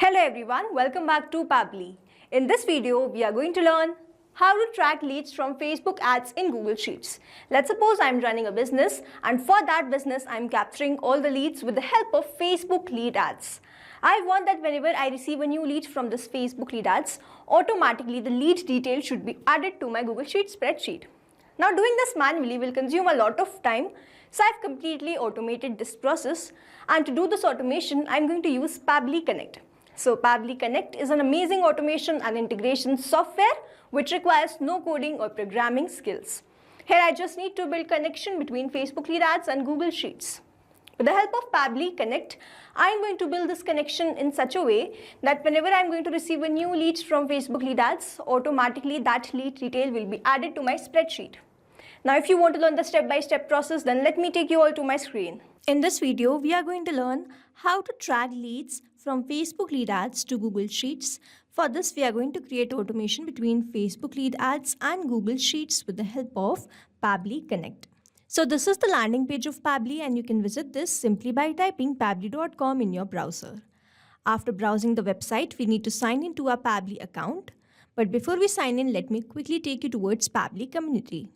Hello everyone, welcome back to Pabbly. In this video, we are going to learn how to track leads from Facebook ads in Google Sheets. Let's suppose I'm running a business and for that business, I'm capturing all the leads with the help of Facebook lead ads. I want that whenever I receive a new lead from this Facebook lead ads, automatically the lead detail should be added to my Google Sheets spreadsheet. Now doing this manually will consume a lot of time, so I've completely automated this process, and to do this automation, I'm going to use Pabbly Connect. So Pabbly Connect is an amazing automation and integration software which requires no coding or programming skills. Here I just need to build connection between Facebook lead ads and Google Sheets. With the help of Pabbly Connect, I'm going to build this connection in such a way that whenever I'm going to receive a new lead from Facebook lead ads, automatically that lead detail will be added to my spreadsheet. Now if you want to learn the step-by-step process, then let me take you all to my screen. In this video, we are going to learn how to track leads from Facebook lead ads to Google Sheets. For this, we are going to create automation between Facebook lead ads and Google Sheets with the help of Pabbly Connect. So this is the landing page of Pabbly, and you can visit this simply by typing pabbly.com in your browser. After browsing the website, we need to sign into our Pabbly account. But before we sign in, let me quickly take you towards Pabbly Community.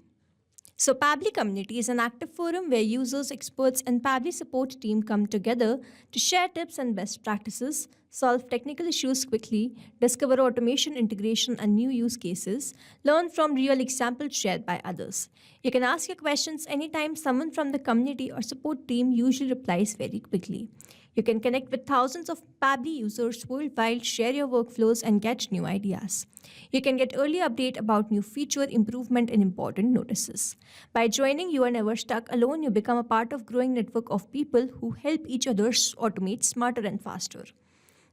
So Pabbly Community is an active forum where users, experts, and Pabbly support team come together to share tips and best practices, solve technical issues quickly, discover automation, integration, and new use cases, learn from real examples shared by others. You can ask your questions anytime. Someone from the community or support team usually replies very quickly. You can connect with thousands of Pabbly users worldwide, share your workflows, and get new ideas. You can get early update about new feature, improvement, and important notices. By joining, you are never stuck alone. You become a part of a growing network of people who help each other automate smarter and faster.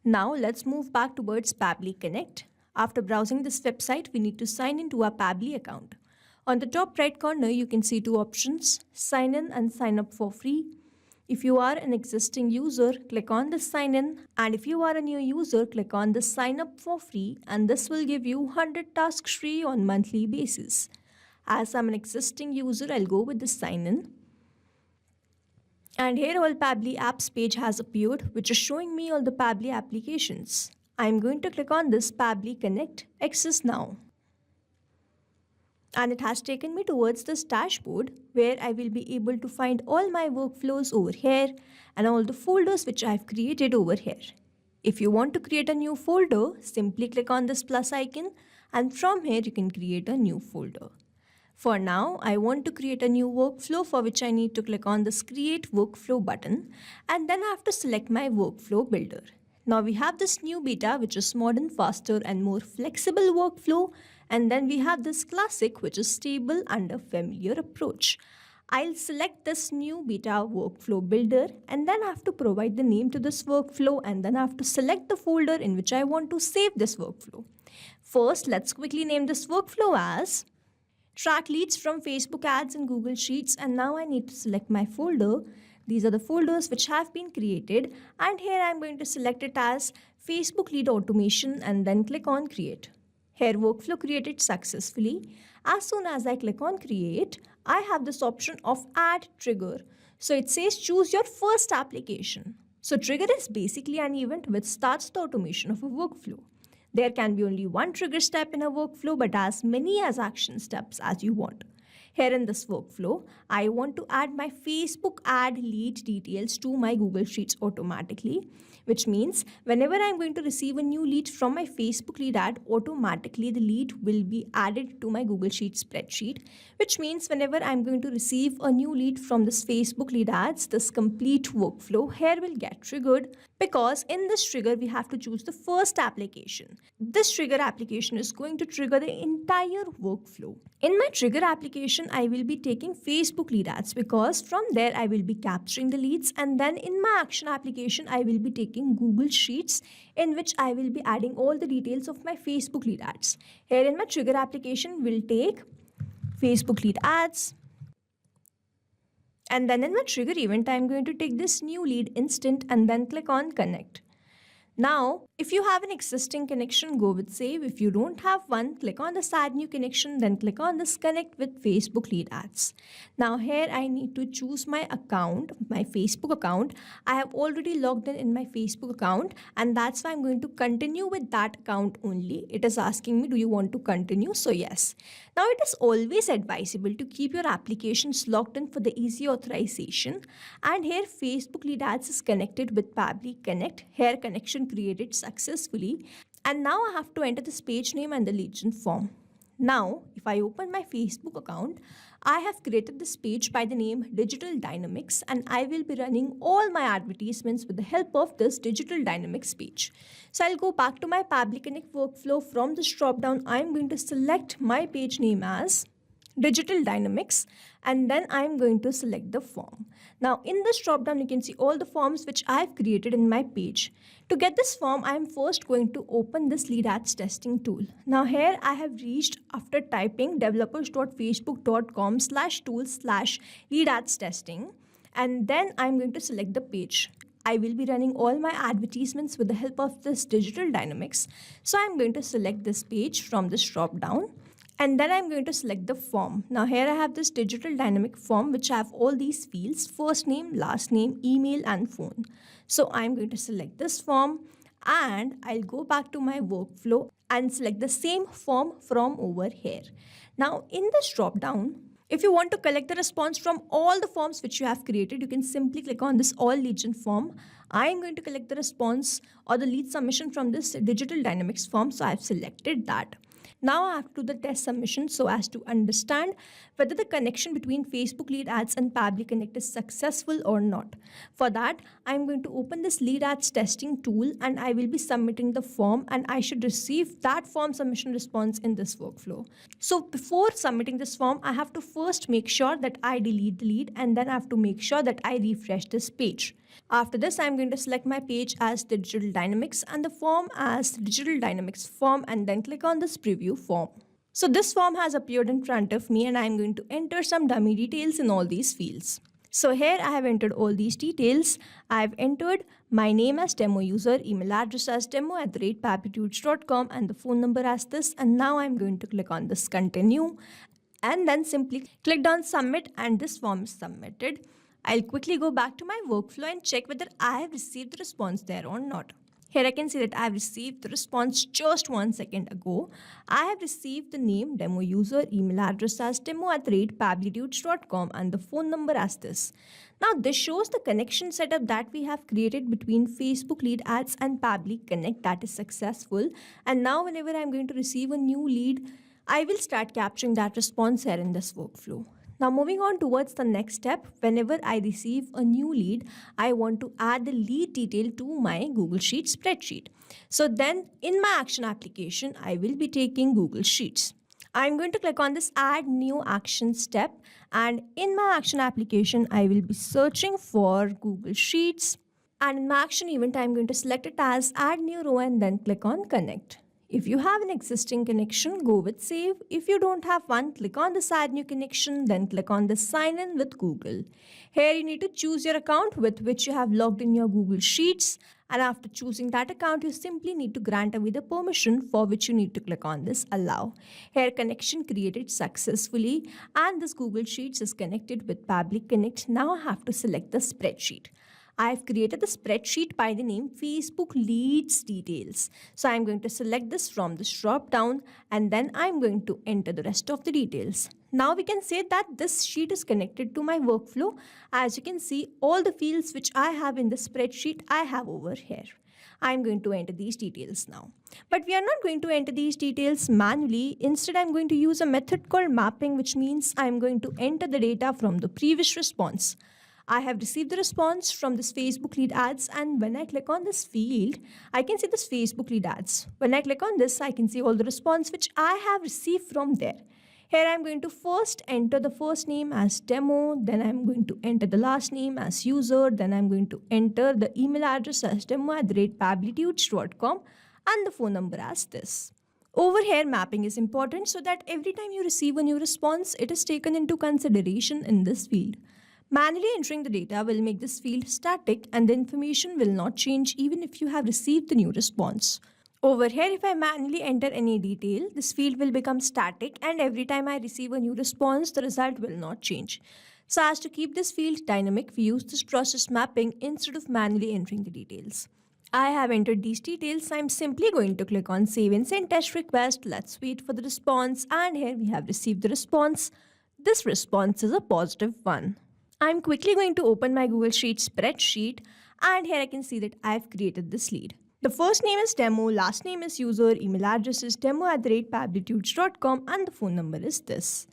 Now, let's move back towards Pabbly Connect. After browsing this website, we need to sign into our Pabbly account. On the top right corner, you can see two options, sign in and sign up for free. If you are an existing user, click on the sign in, and if you are a new user, click on the sign up for free, and this will give you 100 tasks free on monthly basis. As I'm an existing user, I'll go with the sign in. And here all Pabbly apps page has appeared, which is showing me all the Pabbly applications. I'm going to click on this Pabbly Connect Access Now. And it has taken me towards this dashboard where I will be able to find all my workflows over here and all the folders which I've created over here. If you want to create a new folder, simply click on this plus icon, and from here you can create a new folder. For now, I want to create a new workflow, for which I need to click on this Create Workflow button, and then I have to select my workflow builder. Now we have this new beta, which is modern, faster, and more flexible workflow. And then we have this classic, which is stable and a familiar approach. I'll select this new beta workflow builder, and then I have to provide the name to this workflow, and then I have to select the folder in which I want to save this workflow. First, let's quickly name this workflow as Track Leads from Facebook Ads in Google Sheets, and now I need to select my folder. These are the folders which have been created, and here I'm going to select it as Facebook Lead Automation and then click on Create. Here workflow created successfully. As soon as I click on Create, I have this option of Add Trigger. So it says choose your first application. So trigger is basically an event which starts the automation of a workflow. There can be only one trigger step in a workflow, but as many as action steps as you want. Here in this workflow, I want to add my Facebook ad lead details to my Google Sheets automatically, which means whenever I'm going to receive a new lead from my Facebook lead ad, automatically the lead will be added to my Google Sheets spreadsheet, which means whenever I'm going to receive a new lead from this Facebook lead ads, this complete workflow here will get triggered, because in this trigger, we have to choose the first application. This trigger application is going to trigger the entire workflow. In my trigger application, I will be taking Facebook lead ads, because from there I will be capturing the leads, and then in my action application, I will be taking Google Sheets, in which I will be adding all the details of my Facebook lead ads. Here in my trigger application, we'll take Facebook lead ads. And then in my trigger event, I'm going to take this new lead instant and then click on Connect. Now, if you have an existing connection, go with save. If you don't have one, click on this add new connection, then click on this connect with Facebook lead ads. Now here I need to choose my account, my Facebook account. I have already logged in my Facebook account, and that's why I'm going to continue with that account only. It is asking me, do you want to continue? So yes. Now it is always advisable to keep your applications logged in for the easy authorization. And here Facebook lead ads is connected with Pabbly Connect. Here connection created successfully, and now I have to enter this page name and the legend form. Now if I open my Facebook account, I have created this page by the name Digital Dynamics, and I will be running all my advertisements with the help of this Digital Dynamics page. So I'll go back to my Pabbly Connect workflow. From this drop down, I'm going to select my page name as Digital Dynamics, and then I'm going to select the form. Now in this drop down, you can see all the forms which I've created in my page. To get this form, I'm first going to open this lead ads testing tool. Now here I have reached after typing developers.facebook.com/tool/lead ads testing, and then I'm going to select the page. I will be running all my advertisements with the help of this Digital Dynamics. So I'm going to select this page from this drop down, and then I'm going to select the form. Now here I have this digital dynamic form which have all these fields: first name, last name, email and phone. So I'm going to select this form, and I'll go back to my workflow and select the same form from over here. Now in this drop down, if you want to collect the response from all the forms which you have created, you can simply click on this all legend form. I am going to collect the response or the lead submission from this digital dynamics form, so I have selected that. Now I have to do the test submission so as to understand whether the connection between Facebook lead ads and Pabbly Connect is successful or not. For that, I am going to open this lead ads testing tool, and I will be submitting the form, and I should receive that form submission response in this workflow. So before submitting this form, I have to first make sure that I delete the lead, and then I have to make sure that I refresh this page. After this, I'm going to select my page as Digital Dynamics and the form as Digital Dynamics form, and then click on this preview form. So this form has appeared in front of me, and I'm going to enter some dummy details in all these fields. So here I have entered all these details. I have entered my name as demo user, email address as demo@pabblytudes.com, and the phone number as this. And now I'm going to click on this continue, and then simply click on submit, and this form is submitted. I'll quickly go back to my workflow and check whether I have received the response there or not. Here I can see that I have received the response just 1 second ago. I have received the name demo user, email address as demo@pabblytudes.com, and the phone number as this. Now this shows the connection setup that we have created between Facebook lead ads and Pabbly Connect, that is successful. And now whenever I'm going to receive a new lead, I will start capturing that response here in this workflow. Now moving on towards the next step, whenever I receive a new lead, I want to add the lead detail to my Google Sheets spreadsheet. So then in my action application, I will be taking Google Sheets. I'm going to click on this add new action step, and in my action application, I will be searching for Google Sheets, and in my action event, I'm going to select it as add new row and then click on connect. If you have an existing connection, go with save. If you don't have one, click on this add new connection, then click on this sign in with Google. Here you need to choose your account with which you have logged in your Google Sheets, and after choosing that account, you simply need to grant away the permission, for which you need to click on this allow. Here connection created successfully, and this Google Sheets is connected with Pabbly Connect. Now I have to select the spreadsheet. I've created the spreadsheet by the name Facebook Leads Details. So I'm going to select this from this drop down, and then I'm going to enter the rest of the details. Now we can say that this sheet is connected to my workflow. As you can see, all the fields which I have in the spreadsheet, I have over here. I'm going to enter these details now. But we are not going to enter these details manually. Instead, I'm going to use a method called mapping, which means I'm going to enter the data from the previous response. I have received the response from this Facebook lead ads, and when I click on this field, I can see this Facebook lead ads. When I click on this, I can see all the response which I have received from there. Here I'm going to first enter the first name as demo, then I'm going to enter the last name as user, then I'm going to enter the email address as demo@pabblytudes.com, and the phone number as this. Over here, mapping is important so that every time you receive a new response, it is taken into consideration in this field. Manually entering the data will make this field static and the information will not change even if you have received the new response. Over here, if I manually enter any detail, this field will become static and every time I receive a new response, the result will not change. So as to keep this field dynamic, we use this process mapping instead of manually entering the details. I have entered these details. I'm simply going to click on Save and Send Test Request. Let's wait for the response, and here we have received the response. This response is a positive one. I'm quickly going to open my Google Sheets spreadsheet, and here I can see that I've created this lead. The first name is demo, last name is user, email address is demo@pabblytudes.com, and the phone number is this.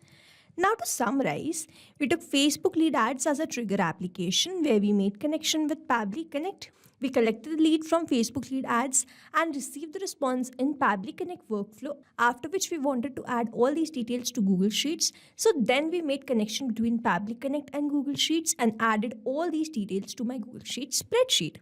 Now to summarize, we took Facebook lead ads as a trigger application where we made connection with Pabbly Connect. We collected the lead from Facebook lead ads and received the response in Pabbly Connect workflow, after which we wanted to add all these details to Google Sheets. So then we made connection between Pabbly Connect and Google Sheets and added all these details to my Google Sheets spreadsheet.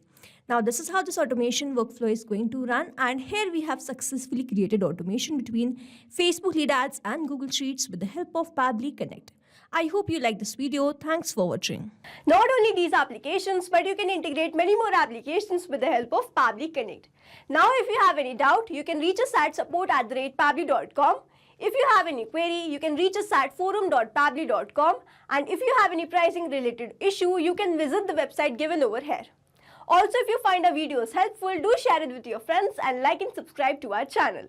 Now this is how this automation workflow is going to run, and here we have successfully created automation between Facebook lead ads and Google Sheets with the help of Pabbly Connect. I hope you liked this video. Thanks for watching. Not only these applications, but you can integrate many more applications with the help of Pabbly Connect. Now if you have any doubt, you can reach us at support@pabbly.com. If you have any query, you can reach us at forum.pabbly.com, and if you have any pricing related issue, you can visit the website given over here. Also, if you find our videos helpful, do share it with your friends and like and subscribe to our channel.